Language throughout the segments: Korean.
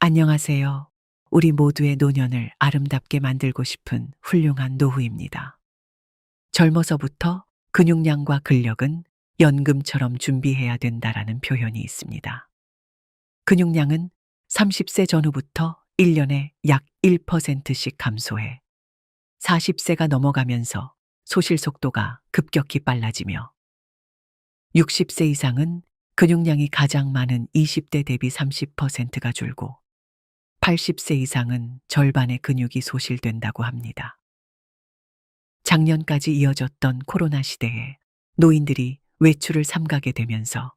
안녕하세요. 우리 모두의 노년을 아름답게 만들고 싶은 훌륭한 노후입니다. 젊어서부터 근육량과 근력은 연금처럼 준비해야 된다라는 표현이 있습니다. 근육량은 30세 전후부터 1년에 약 1%씩 감소해 40세가 넘어가면서 소실 속도가 급격히 빨라지며 60세 이상은 근육량이 가장 많은 20대 대비 30%가 줄고 80세 이상은 절반의 근육이 소실된다고 합니다. 작년까지 이어졌던 코로나 시대에 노인들이 외출을 삼가게 되면서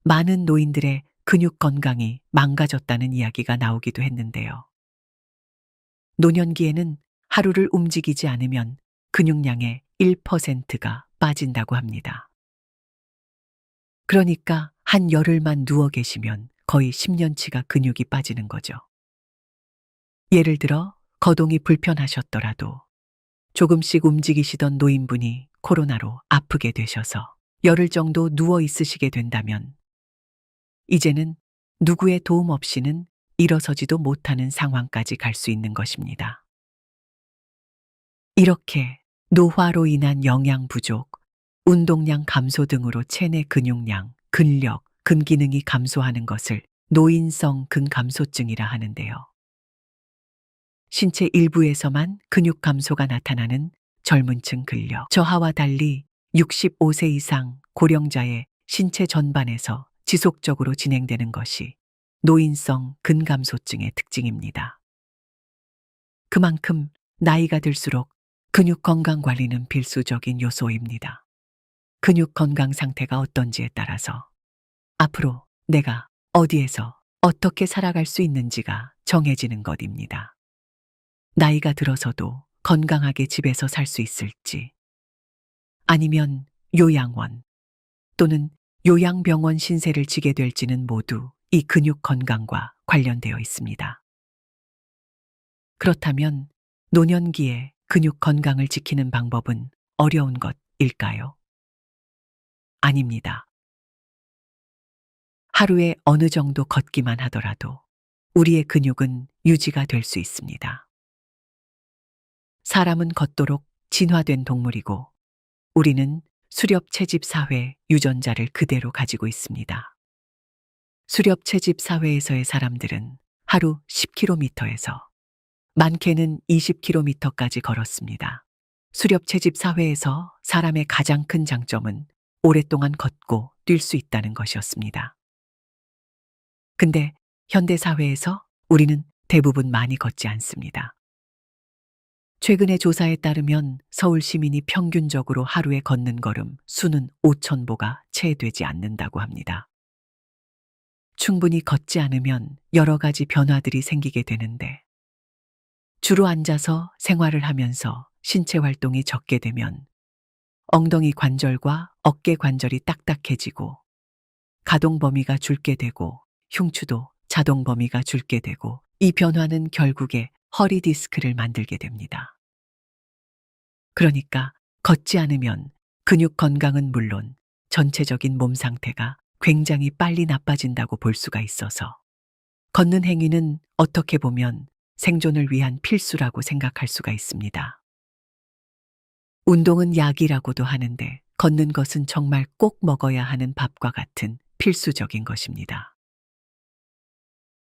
많은 노인들의 근육 건강이 망가졌다는 이야기가 나오기도 했는데요. 노년기에는 하루를 움직이지 않으면 근육량의 1%가 빠진다고 합니다. 그러니까 한 열흘만 누워 계시면 거의 10년치가 근육이 빠지는 거죠. 예를 들어 거동이 불편하셨더라도 조금씩 움직이시던 노인분이 코로나로 아프게 되셔서 열흘 정도 누워 있으시게 된다면 이제는 누구의 도움 없이는 일어서지도 못하는 상황까지 갈 수 있는 것입니다. 이렇게 노화로 인한 영양 부족, 운동량 감소 등으로 체내 근육량, 근력, 근기능이 감소하는 것을 노인성 근감소증이라 하는데요. 신체 일부에서만 근육 감소가 나타나는 젊은 층 근력 저하와 달리 65세 이상 고령자의 신체 전반에서 지속적으로 진행되는 것이 노인성 근감소증의 특징입니다. 그만큼 나이가 들수록 근육 건강 관리는 필수적인 요소입니다. 근육 건강 상태가 어떤지에 따라서 앞으로 내가 어디에서 어떻게 살아갈 수 있는지가 정해지는 것입니다. 나이가 들어서도 건강하게 집에서 살 수 있을지, 아니면 요양원 또는 요양병원 신세를 지게 될지는 모두 이 근육 건강과 관련되어 있습니다. 그렇다면 노년기에 근육 건강을 지키는 방법은 어려운 것일까요? 아닙니다. 하루에 어느 정도 걷기만 하더라도 우리의 근육은 유지가 될 수 있습니다. 사람은 걷도록 진화된 동물이고 우리는 수렵 채집 사회 유전자를 그대로 가지고 있습니다. 수렵 채집 사회에서의 사람들은 하루 10km에서 많게는 20km까지 걸었습니다. 수렵 채집 사회에서 사람의 가장 큰 장점은 오랫동안 걷고 뛸 수 있다는 것이었습니다. 근데 현대 사회에서 우리는 대부분 많이 걷지 않습니다. 최근의 조사에 따르면 서울 시민이 평균적으로 하루에 걷는 걸음 수는 5,000보가 채 되지 않는다고 합니다. 충분히 걷지 않으면 여러 가지 변화들이 생기게 되는데 주로 앉아서 생활을 하면서 신체 활동이 적게 되면 엉덩이 관절과 어깨 관절이 딱딱해지고 가동 범위가 줄게 되고 흉추도 자동 범위가 줄게 되고 이 변화는 결국에 허리 디스크를 만들게 됩니다. 그러니까 걷지 않으면 근육 건강은 물론 전체적인 몸 상태가 굉장히 빨리 나빠진다고 볼 수가 있어서 걷는 행위는 어떻게 보면 생존을 위한 필수라고 생각할 수가 있습니다. 운동은 약이라고도 하는데 걷는 것은 정말 꼭 먹어야 하는 밥과 같은 필수적인 것입니다.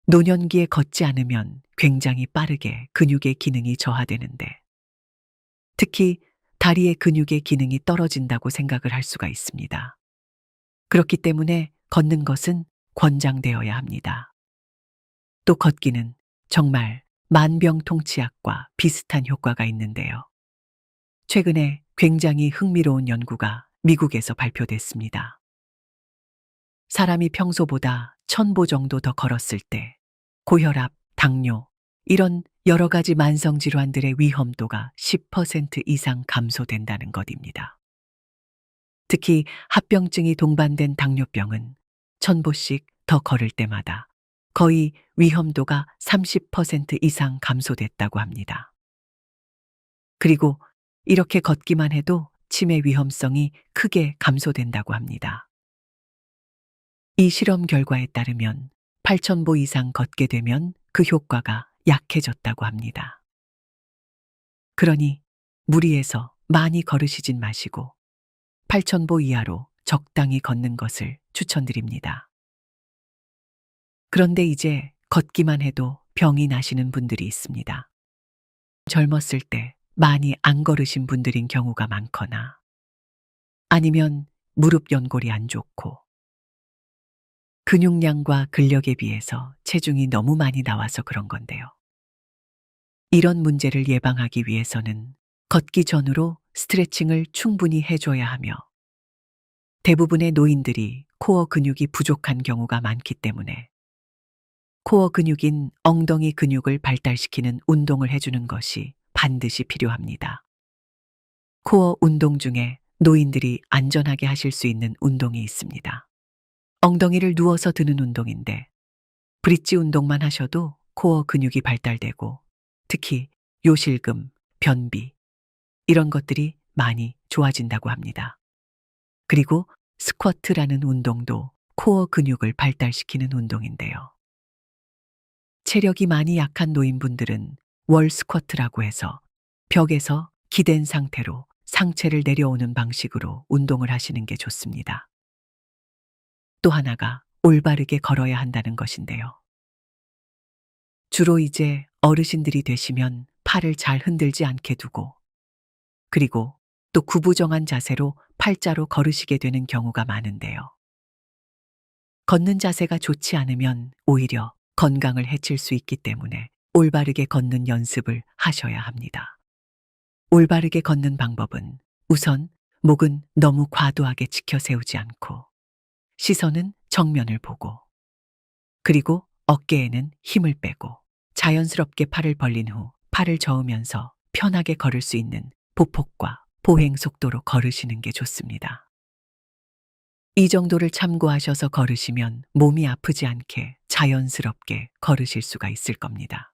노년기에 걷지 않으면 굉장히 빠르게 근육의 기능이 저하되는데 특히 다리의 근육의 기능이 떨어진다고 생각을 할 수가 있습니다. 그렇기 때문에 걷는 것은 권장되어야 합니다. 또 걷기는 정말 만병통치약과 비슷한 효과가 있는데요. 최근에 굉장히 흥미로운 연구가 미국에서 발표됐습니다. 사람이 평소보다 1,000보 정도 더 걸었을 때 고혈압, 당뇨, 이런 여러 가지 만성 질환들의 위험도가 10% 이상 감소된다는 것입니다. 특히 합병증이 동반된 당뇨병은 1,000보씩 더 걸을 때마다 거의 위험도가 30% 이상 감소됐다고 합니다. 그리고 이렇게 걷기만 해도 치매 위험성이 크게 감소된다고 합니다. 이 실험 결과에 따르면 8,000보 이상 걷게 되면 그 효과가 약해졌다고 합니다. 그러니 무리해서 많이 걸으시진 마시고 8,000보 이하로 적당히 걷는 것을 추천드립니다. 그런데 이제 걷기만 해도 병이 나시는 분들이 있습니다. 젊었을 때 많이 안 걸으신 분들인 경우가 많거나 아니면 무릎 연골이 안 좋고 근육량과 근력에 비해서 체중이 너무 많이 나와서 그런 건데요. 이런 문제를 예방하기 위해서는 걷기 전후로 스트레칭을 충분히 해줘야 하며 대부분의 노인들이 코어 근육이 부족한 경우가 많기 때문에 코어 근육인 엉덩이 근육을 발달시키는 운동을 해주는 것이 반드시 필요합니다. 코어 운동 중에 노인들이 안전하게 하실 수 있는 운동이 있습니다. 엉덩이를 누워서 드는 운동인데 브릿지 운동만 하셔도 코어 근육이 발달되고 특히 요실금, 변비 이런 것들이 많이 좋아진다고 합니다. 그리고 스쿼트라는 운동도 코어 근육을 발달시키는 운동인데요. 체력이 많이 약한 노인분들은 월 스쿼트라고 해서 벽에서 기댄 상태로 상체를 내려오는 방식으로 운동을 하시는 게 좋습니다. 또 하나가 올바르게 걸어야 한다는 것인데요. 주로 이제 어르신들이 되시면 팔을 잘 흔들지 않게 두고 그리고 또 구부정한 자세로 팔자로 걸으시게 되는 경우가 많은데요. 걷는 자세가 좋지 않으면 오히려 건강을 해칠 수 있기 때문에 올바르게 걷는 연습을 하셔야 합니다. 올바르게 걷는 방법은 우선 목은 너무 과도하게 치켜 세우지 않고 시선은 정면을 보고 그리고 어깨에는 힘을 빼고 자연스럽게 팔을 벌린 후 팔을 저으면서 편하게 걸을 수 있는 보폭과 보행 속도로 걸으시는 게 좋습니다. 이 정도를 참고하셔서 걸으시면 몸이 아프지 않게 자연스럽게 걸으실 수가 있을 겁니다.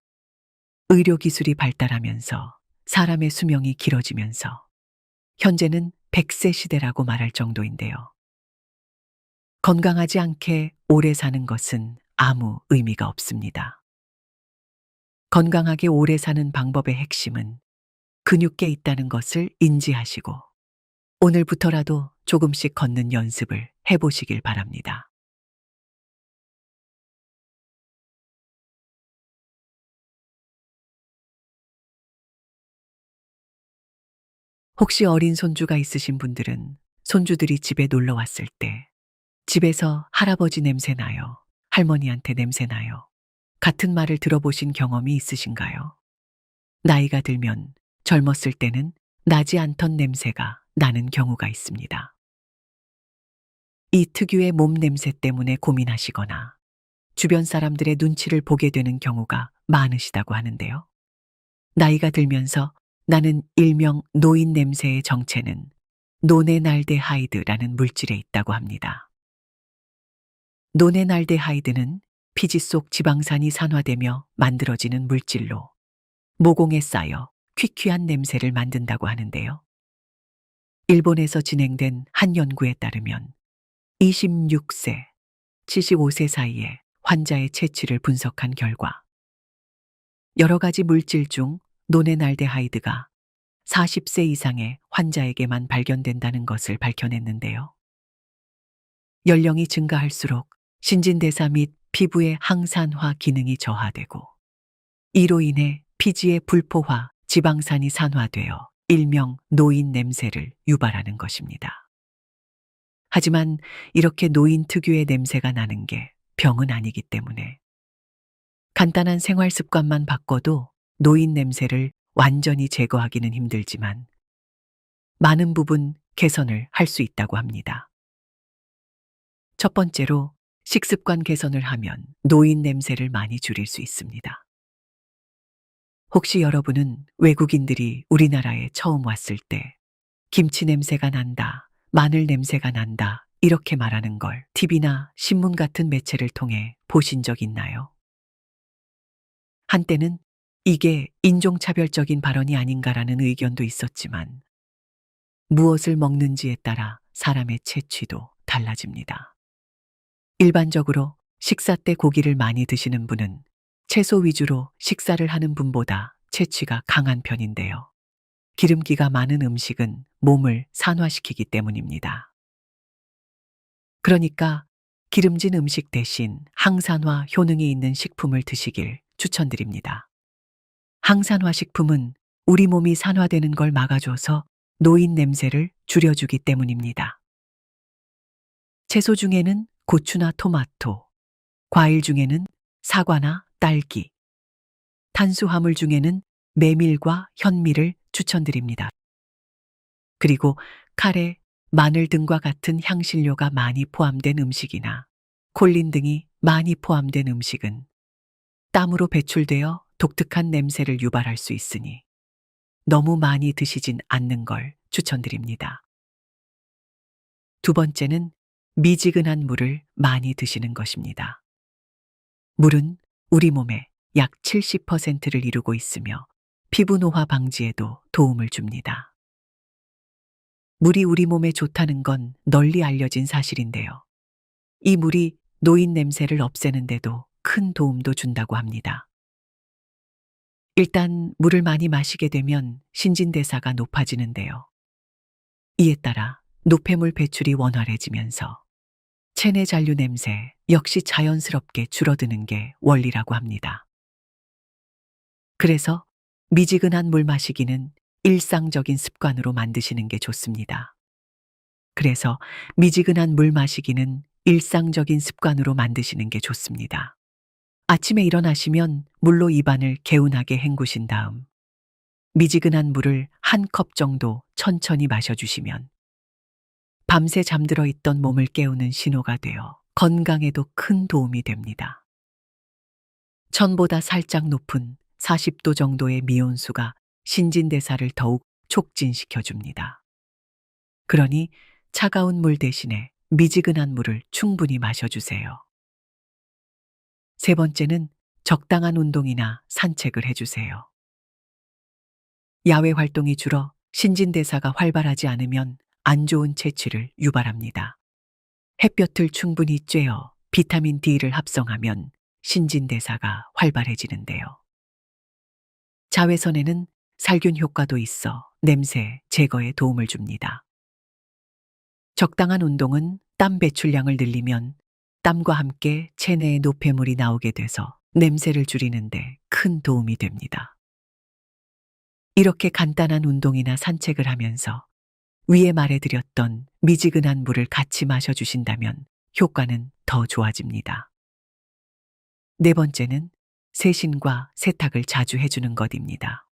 의료 기술이 발달하면서 사람의 수명이 길어지면서 현재는 100세 시대라고 말할 정도인데요. 건강하지 않게 오래 사는 것은 아무 의미가 없습니다. 건강하게 오래 사는 방법의 핵심은 근육계 있다는 것을 인지하시고 오늘부터라도 조금씩 걷는 연습을 해보시길 바랍니다. 혹시 어린 손주가 있으신 분들은 손주들이 집에 놀러 왔을 때 집에서 할아버지 냄새 나요. 할머니한테 냄새 나요. 같은 말을 들어보신 경험이 있으신가요? 나이가 들면 젊었을 때는 나지 않던 냄새가 나는 경우가 있습니다. 이 특유의 몸 냄새 때문에 고민하시거나 주변 사람들의 눈치를 보게 되는 경우가 많으시다고 하는데요. 나이가 들면서 나는 일명 노인 냄새의 정체는 노네날데하이드라는 물질에 있다고 합니다. 노네날데하이드는 피지 속 지방산이 산화되며 만들어지는 물질로 모공에 쌓여 퀴퀴한 냄새를 만든다고 하는데요. 일본에서 진행된 한 연구에 따르면 26세, 75세 사이에 환자의 체취를 분석한 결과 여러 가지 물질 중 노네날데하이드가 40세 이상의 환자에게만 발견된다는 것을 밝혀냈는데요. 연령이 증가할수록 신진대사 및 피부의 항산화 기능이 저하되고 이로 인해 피지의 불포화 지방산이 산화되어 일명 노인 냄새를 유발하는 것입니다. 하지만 이렇게 노인 특유의 냄새가 나는 게 병은 아니기 때문에 간단한 생활 습관만 바꿔도 노인 냄새를 완전히 제거하기는 힘들지만 많은 부분 개선을 할 수 있다고 합니다. 첫 번째로 식습관 개선을 하면 노인 냄새를 많이 줄일 수 있습니다. 혹시 여러분은 외국인들이 우리나라에 처음 왔을 때 김치 냄새가 난다, 마늘 냄새가 난다 이렇게 말하는 걸 TV나 신문 같은 매체를 통해 보신 적 있나요? 한때는 이게 인종차별적인 발언이 아닌가라는 의견도 있었지만 무엇을 먹는지에 따라 사람의 체취도 달라집니다. 일반적으로 식사 때 고기를 많이 드시는 분은 채소 위주로 식사를 하는 분보다 채취가 강한 편인데요. 기름기가 많은 음식은 몸을 산화시키기 때문입니다. 그러니까 기름진 음식 대신 항산화 효능이 있는 식품을 드시길 추천드립니다. 항산화 식품은 우리 몸이 산화되는 걸 막아줘서 노인 냄새를 줄여주기 때문입니다. 채소 중에는 고추나 토마토, 과일 중에는 사과나 딸기, 탄수화물 중에는 메밀과 현미를 추천드립니다. 그리고 카레, 마늘 등과 같은 향신료가 많이 포함된 음식이나 콜린 등이 많이 포함된 음식은 땀으로 배출되어 독특한 냄새를 유발할 수 있으니 너무 많이 드시진 않는 걸 추천드립니다. 두 번째는 미지근한 물을 많이 드시는 것입니다. 물은 우리 몸의 약 70%를 이루고 있으며 피부 노화 방지에도 도움을 줍니다. 물이 우리 몸에 좋다는 건 널리 알려진 사실인데요. 이 물이 노인 냄새를 없애는데도 큰 도움도 준다고 합니다. 일단 물을 많이 마시게 되면 신진대사가 높아지는데요. 이에 따라 노폐물 배출이 원활해지면서 체내 잔류 냄새 역시 자연스럽게 줄어드는 게 원리라고 합니다. 그래서 미지근한 물 마시기는 일상적인 습관으로 만드시는 게 좋습니다. 그래서 미지근한 물 마시기는 일상적인 습관으로 만드시는 게 좋습니다. 아침에 일어나시면 물로 입안을 개운하게 헹구신 다음 미지근한 물을 한 컵 정도 천천히 마셔주시면 밤새 잠들어 있던 몸을 깨우는 신호가 되어 건강에도 큰 도움이 됩니다. 천보다 살짝 높은 40도 정도의 미온수가 신진대사를 더욱 촉진시켜 줍니다. 그러니 차가운 물 대신에 미지근한 물을 충분히 마셔주세요. 세 번째는 적당한 운동이나 산책을 해주세요. 야외 활동이 줄어 신진대사가 활발하지 않으면 안 좋은 채취를 유발합니다. 햇볕을 충분히 쬐어 비타민 D를 합성하면 신진대사가 활발해지는데요. 자외선에는 살균 효과도 있어 냄새 제거에 도움을 줍니다. 적당한 운동은 땀 배출량을 늘리면 땀과 함께 체내에 노폐물이 나오게 돼서 냄새를 줄이는데 큰 도움이 됩니다. 이렇게 간단한 운동이나 산책을 하면서 위에 말해드렸던 미지근한 물을 같이 마셔주신다면 효과는 더 좋아집니다. 네 번째는 세신과 세탁을 자주 해주는 것입니다.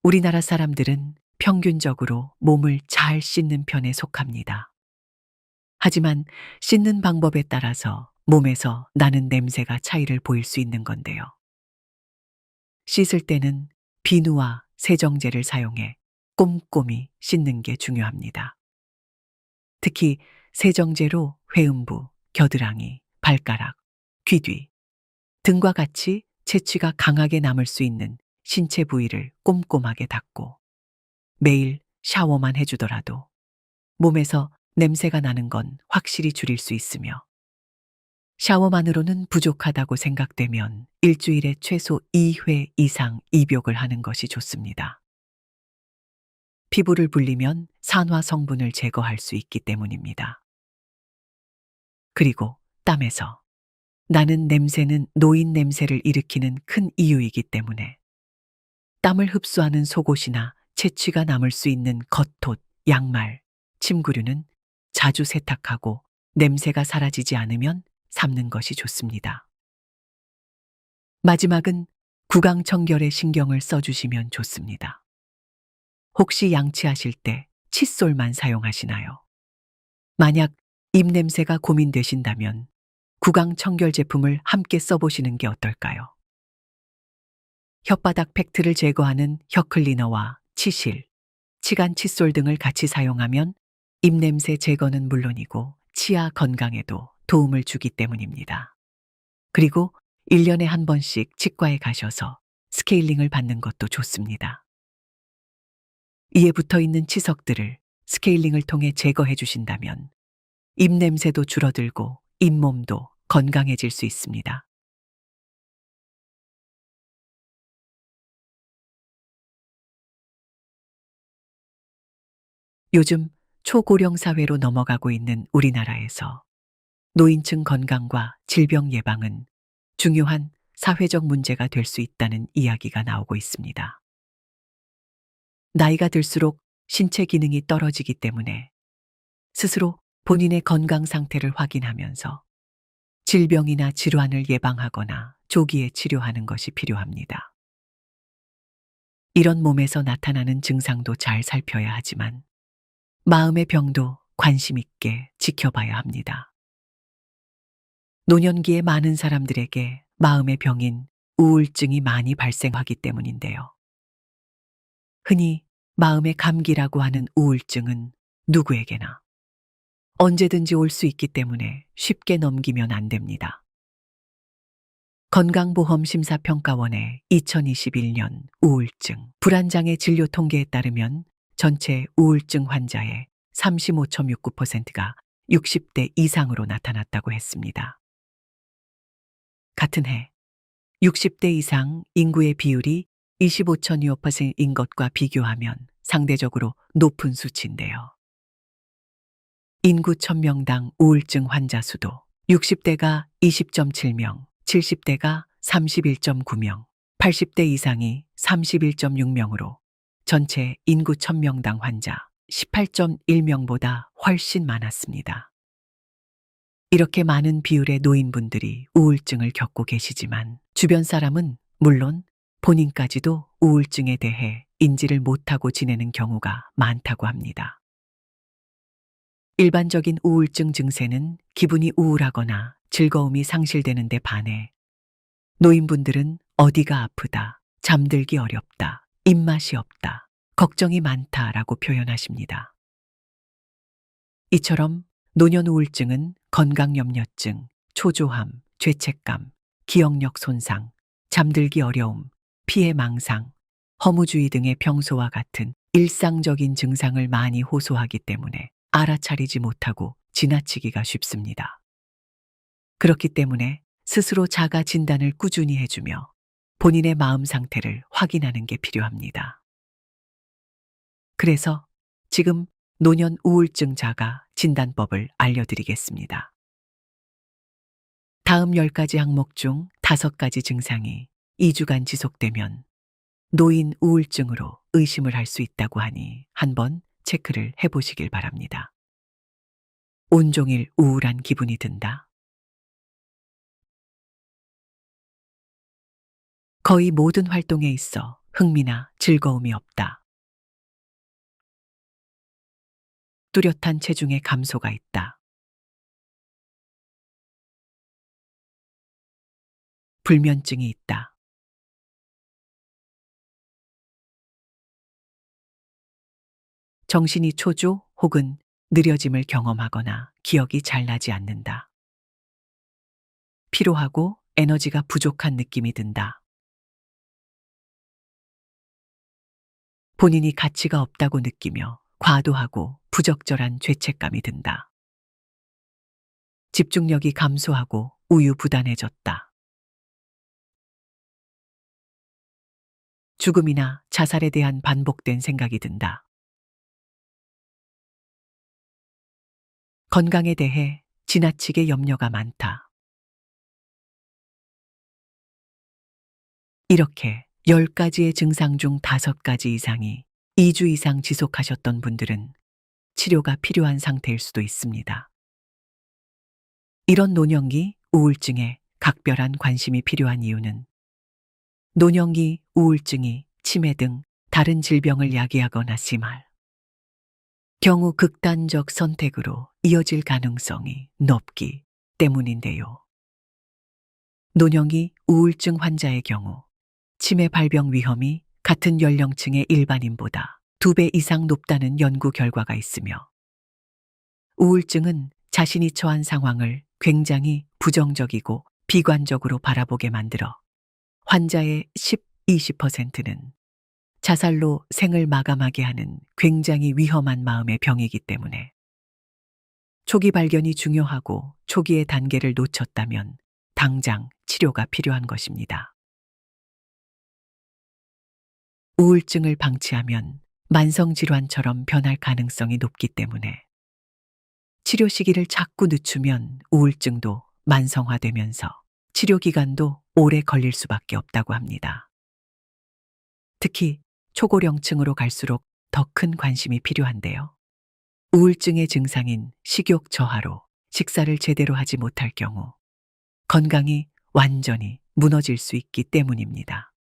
우리나라 사람들은 평균적으로 몸을 잘 씻는 편에 속합니다. 하지만 씻는 방법에 따라서 몸에서 나는 냄새가 차이를 보일 수 있는 건데요. 씻을 때는 비누와 세정제를 사용해 꼼꼼히 씻는 게 중요합니다. 특히 세정제로 회음부, 겨드랑이, 발가락, 귀 뒤 등과 같이 채취가 강하게 남을 수 있는 신체 부위를 꼼꼼하게 닦고 매일 샤워만 해주더라도 몸에서 냄새가 나는 건 확실히 줄일 수 있으며 샤워만으로는 부족하다고 생각되면 일주일에 최소 2회 이상 입욕을 하는 것이 좋습니다. 피부를 불리면 산화 성분을 제거할 수 있기 때문입니다. 그리고 땀에서 나는 냄새는 노인 냄새를 일으키는 큰 이유이기 때문에 땀을 흡수하는 속옷이나 채취가 남을 수 있는 겉옷, 양말, 침구류는 자주 세탁하고 냄새가 사라지지 않으면 삶는 것이 좋습니다. 마지막은 구강청결에 신경을 써주시면 좋습니다. 혹시 양치하실 때 칫솔만 사용하시나요? 만약 입냄새가 고민되신다면 구강청결 제품을 함께 써보시는 게 어떨까요? 혓바닥 팩트를 제거하는 혀클리너와 치실, 치간 칫솔 등을 같이 사용하면 입냄새 제거는 물론이고 치아 건강에도 도움을 주기 때문입니다. 그리고 1년에 한 번씩 치과에 가셔서 스케일링을 받는 것도 좋습니다. 이에 붙어 있는 치석들을 스케일링을 통해 제거해 주신다면 입냄새도 줄어들고 잇몸도 건강해질 수 있습니다. 요즘 초고령 사회로 넘어가고 있는 우리나라에서 노인층 건강과 질병 예방은 중요한 사회적 문제가 될 수 있다는 이야기가 나오고 있습니다. 나이가 들수록 신체 기능이 떨어지기 때문에 스스로 본인의 건강 상태를 확인하면서 질병이나 질환을 예방하거나 조기에 치료하는 것이 필요합니다. 이런 몸에서 나타나는 증상도 잘 살펴야 하지만 마음의 병도 관심 있게 지켜봐야 합니다. 노년기에 많은 사람들에게 마음의 병인 우울증이 많이 발생하기 때문인데요. 흔히 마음의 감기라고 하는 우울증은 누구에게나 언제든지 올 수 있기 때문에 쉽게 넘기면 안 됩니다. 건강보험심사평가원의 2021년 우울증 불안장애 진료 통계에 따르면 전체 우울증 환자의 35.69%가 60대 이상으로 나타났다고 했습니다. 같은 해 60대 이상 인구의 비율이 25.25%인 것과 비교하면 상대적으로 높은 수치인데요. 인구 1000명당 우울증 환자 수도 60대가 20.7명, 70대가 31.9명, 80대 이상이 31.6명으로 전체 인구 1000명당 환자 18.1명보다 훨씬 많았습니다. 이렇게 많은 비율의 노인분들이 우울증을 겪고 계시지만 주변 사람은 물론 본인까지도 우울증에 대해 인지를 못하고 지내는 경우가 많다고 합니다. 일반적인 우울증 증세는 기분이 우울하거나 즐거움이 상실되는 데 반해 노인분들은 어디가 아프다, 잠들기 어렵다, 입맛이 없다, 걱정이 많다라고 표현하십니다. 이처럼 노년 우울증은 건강염려증, 초조함, 죄책감, 기억력 손상, 잠들기 어려움, 피해 망상, 허무주의 등의 평소와 같은 일상적인 증상을 많이 호소하기 때문에 알아차리지 못하고 지나치기가 쉽습니다. 그렇기 때문에 스스로 자가 진단을 꾸준히 해주며 본인의 마음 상태를 확인하는 게 필요합니다. 그래서 지금 노년 우울증 자가 진단법을 알려드리겠습니다. 다음 10가지 항목 중 5가지 증상이 2주간 지속되면 노인 우울증으로 의심을 할 수 있다고 하니 한번 체크를 해보시길 바랍니다. 온종일 우울한 기분이 든다. 거의 모든 활동에 있어 흥미나 즐거움이 없다. 뚜렷한 체중의 감소가 있다. 불면증이 있다. 정신이 초조 혹은 느려짐을 경험하거나 기억이 잘 나지 않는다. 피로하고 에너지가 부족한 느낌이 든다. 본인이 가치가 없다고 느끼며 과도하고 부적절한 죄책감이 든다. 집중력이 감소하고 우유부단해졌다. 죽음이나 자살에 대한 반복된 생각이 든다. 건강에 대해 지나치게 염려가 많다. 이렇게 10가지의 증상 중 5가지 이상이 2주 이상 지속하셨던 분들은 치료가 필요한 상태일 수도 있습니다. 이런 노년기 우울증에 각별한 관심이 필요한 이유는 노년기 우울증이 치매 등 다른 질병을 야기하거나 심할 경우 극단적 선택으로 이어질 가능성이 높기 때문인데요. 노년기 우울증 환자의 경우 치매 발병 위험이 같은 연령층의 일반인보다 2배 이상 높다는 연구 결과가 있으며 우울증은 자신이 처한 상황을 굉장히 부정적이고 비관적으로 바라보게 만들어 환자의 20%는 자살로 생을 마감하게 하는 굉장히 위험한 마음의 병이기 때문에 초기 발견이 중요하고 초기의 단계를 놓쳤다면 당장 치료가 필요한 것입니다. 우울증을 방치하면 만성질환처럼 변할 가능성이 높기 때문에 치료 시기를 자꾸 늦추면 우울증도 만성화되면서 치료 기간도 오래 걸릴 수밖에 없다고 합니다. 특히 초고령층으로 갈수록 더 큰 관심이 필요한데요. 우울증의 증상인 식욕 저하로 식사를 제대로 하지 못할 경우 건강이 완전히 무너질 수 있기 때문입니다.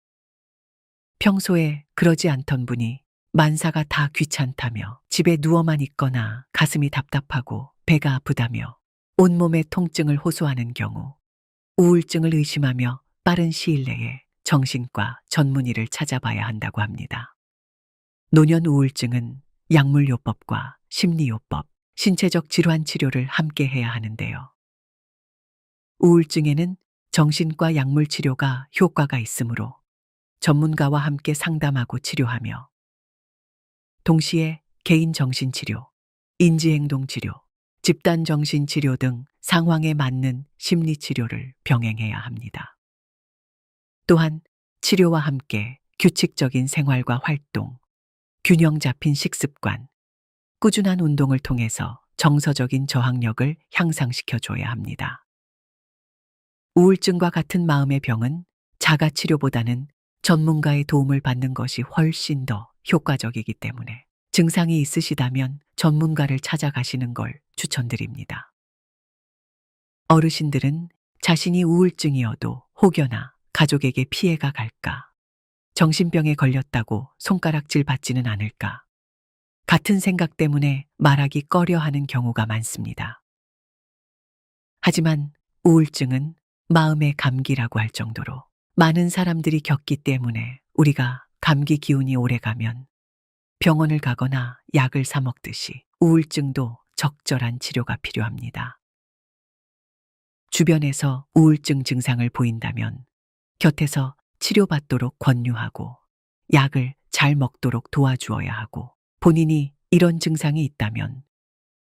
평소에 그러지 않던 분이 만사가 다 귀찮다며 집에 누워만 있거나 가슴이 답답하고 배가 아프다며 온몸의 통증을 호소하는 경우 우울증을 의심하며 빠른 시일 내에 정신과 전문의를 찾아봐야 한다고 합니다. 노년 우울증은 약물요법과 심리요법, 신체적 질환 치료를 함께 해야 하는데요. 우울증에는 정신과 약물 치료가 효과가 있으므로 전문가와 함께 상담하고 치료하며 동시에 개인 정신치료, 인지행동치료, 집단 정신치료 등 상황에 맞는 심리치료를 병행해야 합니다. 또한 치료와 함께 규칙적인 생활과 활동, 균형 잡힌 식습관, 꾸준한 운동을 통해서 정서적인 저항력을 향상시켜줘야 합니다. 우울증과 같은 마음의 병은 자가치료보다는 전문가의 도움을 받는 것이 훨씬 더 효과적이기 때문에 증상이 있으시다면 전문가를 찾아가시는 걸 추천드립니다. 어르신들은 자신이 우울증이어도 혹여나 가족에게 피해가 갈까, 정신병에 걸렸다고 손가락질 받지는 않을까, 같은 생각 때문에 말하기 꺼려하는 경우가 많습니다. 하지만 우울증은 마음의 감기라고 할 정도로 많은 사람들이 겪기 때문에 우리가 감기 기운이 오래가면 병원을 가거나 약을 사 먹듯이 우울증도 적절한 치료가 필요합니다. 주변에서 우울증 증상을 보인다면 곁에서 치료받도록 권유하고 약을 잘 먹도록 도와주어야 하고, 본인이 이런 증상이 있다면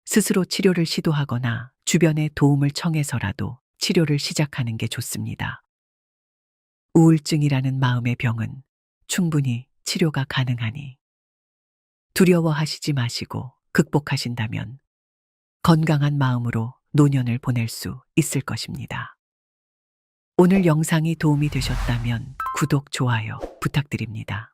스스로 치료를 시도하거나 주변의 도움을 청해서라도 치료를 시작하는 게 좋습니다. 우울증이라는 마음의 병은 충분히 치료가 가능하니 두려워하시지 마시고 극복하신다면 건강한 마음으로 노년을 보낼 수 있을 것입니다. 오늘 영상이 도움이 되셨다면 구독, 좋아요 부탁드립니다.